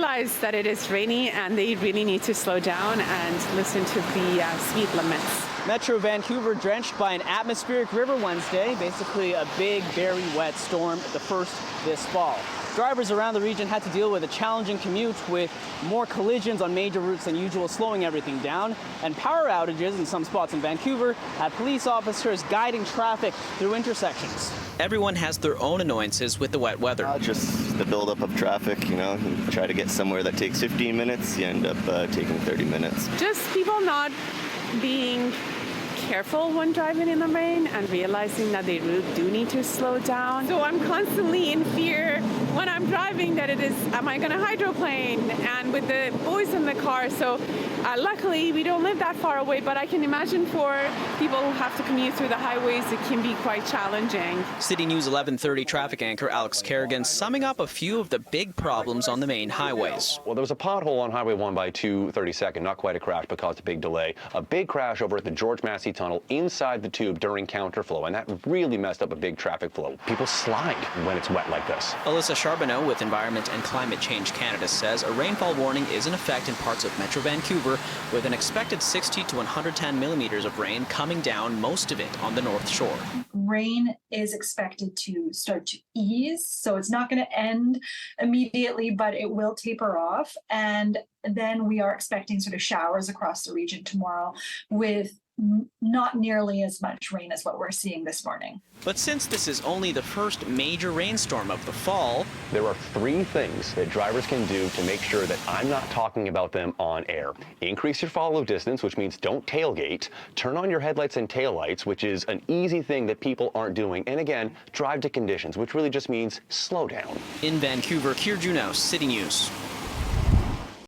realize that it is rainy and they really need to slow down and listen to the speed limits. Metro Vancouver drenched by an atmospheric river Wednesday, basically a big, very wet storm, the first this fall. Drivers around the region had to deal with a challenging commute with more collisions on major routes than usual, slowing everything down, and power outages in some spots in Vancouver had police officers guiding traffic through intersections. Everyone has their own annoyances with the wet weather. Just the buildup of traffic, you try to get somewhere that takes 15 minutes, you end up taking 30 minutes. Just people not being careful when driving in the rain and realizing that they really do need to slow down. So I'm constantly in fear when I'm driving that am I going to hydroplane, and with the boys in the car. So luckily we don't live that far away, but I can imagine for people who have to commute through the highways, it can be quite challenging. City News 1130 traffic anchor Alex Kerrigan summing up a few of the big problems on the main highways. Well, there was a pothole on Highway 1 by 232nd, not quite a crash, but caused a big delay. A big crash over at the George Massey Tunnel inside the tube during counterflow, and that really messed up a big traffic flow. People slide when it's wet like this. Alyssa Charbonneau with Environment and Climate Change Canada says a rainfall warning is in effect in parts of Metro Vancouver, with an expected 60 to 110 millimeters of rain coming down, most of it on the North Shore. Rain is expected to start to ease, so it's not going to end immediately, but it will taper off. And then we are expecting sort of showers across the region tomorrow with not nearly as much rain as what we're seeing this morning. But since this is only the first major rainstorm of the fall, there are 3 things that drivers can do to make sure that I'm not talking about them on air. Increase your follow distance, which means don't tailgate. Turn on your headlights and taillights, which is an easy thing that people aren't doing. And again, drive to conditions, which really just means slow down. In Vancouver, Kier Junos, City News.